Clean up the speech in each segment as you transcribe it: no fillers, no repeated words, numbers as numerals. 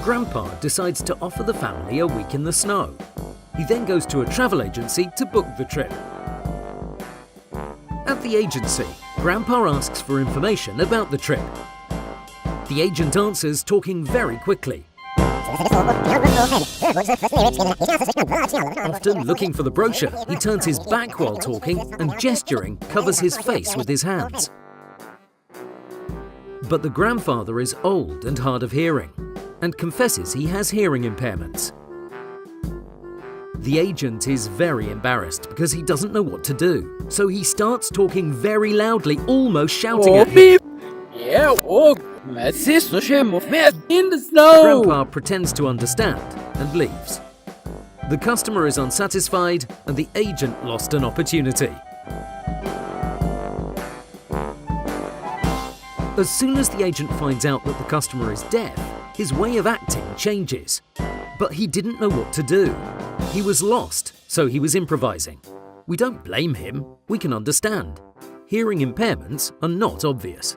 Grandpa decides to offer the family a week in the snow. He then goes to a travel agency to book the trip. At the agency, Grandpa asks for information about the trip. The agent answers, talking very quickly. Often looking for the brochure, he turns his back while talking and, gesturing, covers his face with his hands. But the grandfather is old and hard of hearing and confesses he has hearing impairments. The agent is very embarrassed because he doesn't know what to do, so he starts talking very loudly, almost shouting at him. Grandpa pretends to understand and leaves. The customer is unsatisfied and the agent lost an opportunity. As soon as the agent finds out that the customer is deaf, his way of acting changes. But he didn't know what to do. He was lost, so he was improvising. We don't blame him, we can understand. Hearing impairments are not obvious.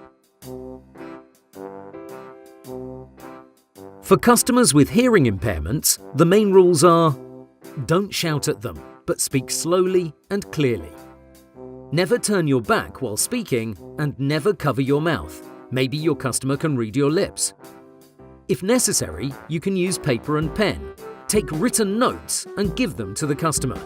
For customers with hearing impairments, the main rules are: don't shout at them, but speak slowly and clearly. Never turn your back while speaking and never cover your mouth. Maybe your customer can read your lips. If necessary, you can use paper and pen. Take written notes and give them to the customer.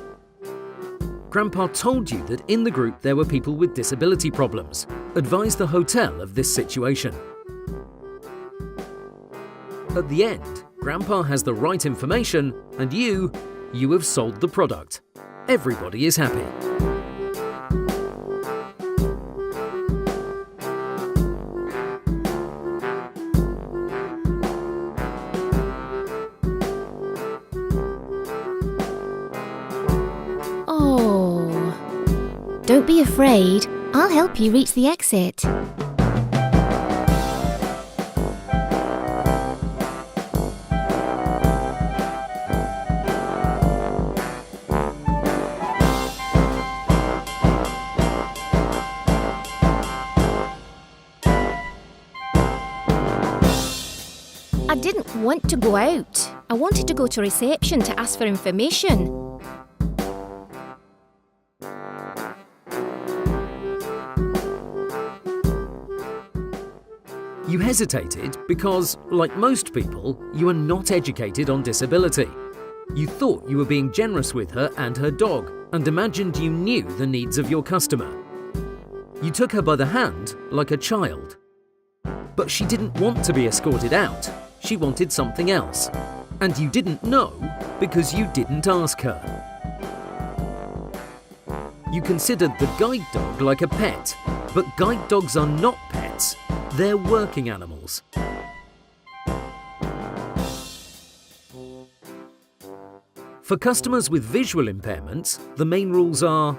Grandpa told you that in the group there were people with disability problems. Advise the hotel of this situation. At the end, Grandpa has the right information and you have sold the product. Everybody is happy. Don't be afraid. I'll help you reach the exit. I didn't want to go out. I wanted to go to reception to ask for information. You hesitated because, like most people, you are not educated on disability. You thought you were being generous with her and her dog and imagined you knew the needs of your customer. You took her by the hand like a child. But she didn't want to be escorted out. She wanted something else. And you didn't know because you didn't ask her. You considered the guide dog like a pet, but guide dogs are not pets. They're working animals. For customers with visual impairments, the main rules are: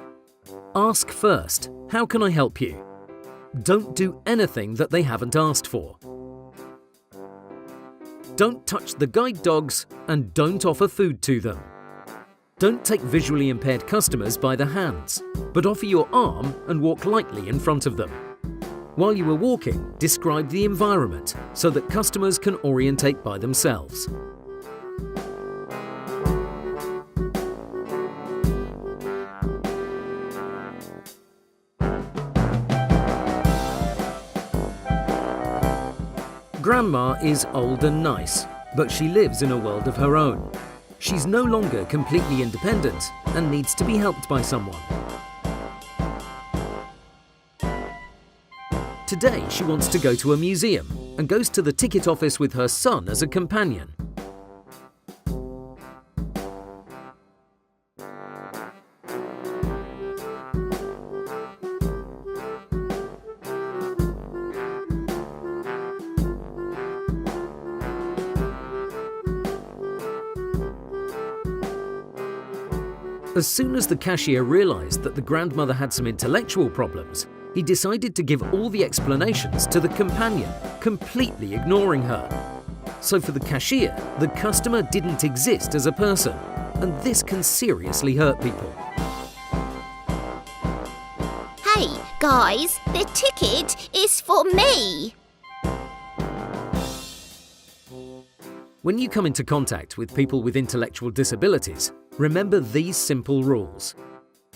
ask first, how can I help you? Don't do anything that they haven't asked for. Don't touch the guide dogs and don't offer food to them. Don't take visually impaired customers by the hands, but offer your arm and walk lightly in front of them. While you are walking, describe the environment so that customers can orientate by themselves. Grandma is old and nice, but she lives in a world of her own. She's no longer completely independent and needs to be helped by someone. Today, she wants to go to a museum and goes to the ticket office with her son as a companion. As soon as the cashier realised that the grandmother had some intellectual problems, he decided to give all the explanations to the companion, completely ignoring her. So for the cashier, the customer didn't exist as a person, and this can seriously hurt people. Hey, guys, the ticket is for me. When you come into contact with people with intellectual disabilities, remember these simple rules.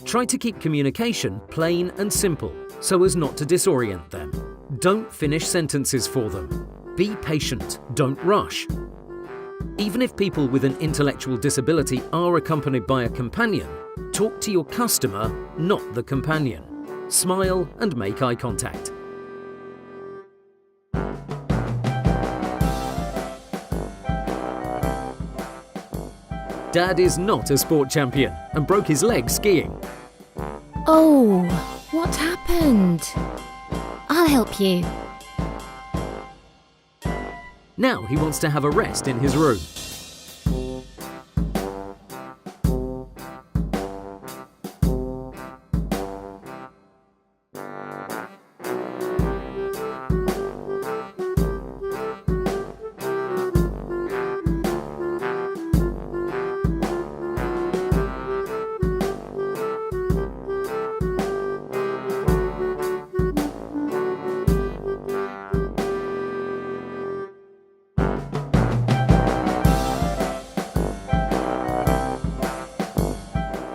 Try to keep communication plain and simple so as not to disorient them. Don't finish sentences for them. Be patient, don't rush. Even if people with an intellectual disability are accompanied by a companion, talk to your customer, not the companion. Smile and make eye contact. Dad is not a sport champion and broke his leg skiing. Oh, what happened? I'll help you. Now he wants to have a rest in his room.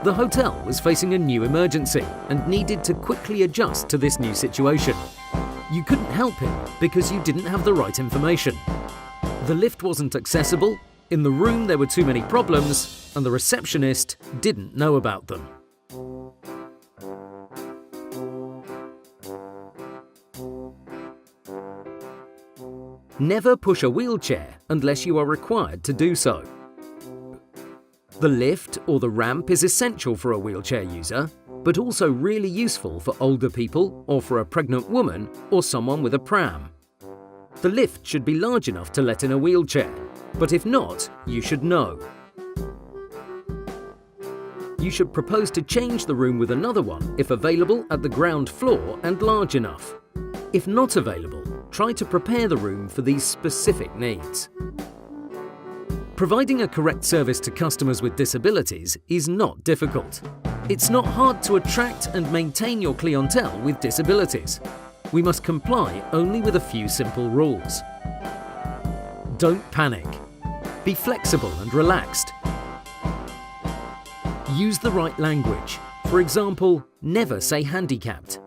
The hotel was facing a new emergency and needed to quickly adjust to this new situation. You couldn't help him because you didn't have the right information. The lift wasn't accessible, in the room there were too many problems, and the receptionist didn't know about them. Never push a wheelchair unless you are required to do so. The lift or the ramp is essential for a wheelchair user, but also really useful for older people or for a pregnant woman or someone with a pram. The lift should be large enough to let in a wheelchair, but if not, you should know. You should propose to change the room with another one if available at the ground floor and large enough. If not available, try to prepare the room for these specific needs. Providing a correct service to customers with disabilities is not difficult. It's not hard to attract and maintain your clientele with disabilities. We must comply only with a few simple rules. Don't panic. Be flexible and relaxed. Use the right language. For example, never say handicapped.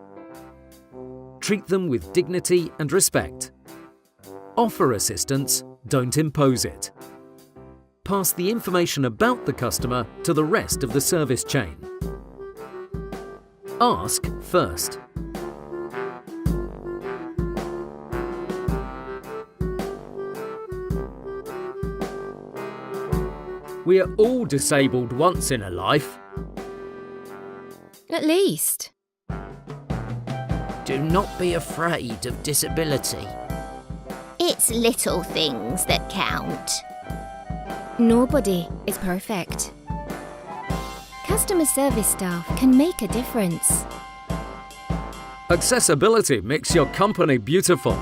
Treat them with dignity and respect. Offer assistance, don't impose it. Pass the information about the customer to the rest of the service chain. Ask first. We are all disabled once in a life. At least. Do not be afraid of disability. It's little things that count. Nobody is perfect. Customer service staff can make a difference. Accessibility makes your company beautiful.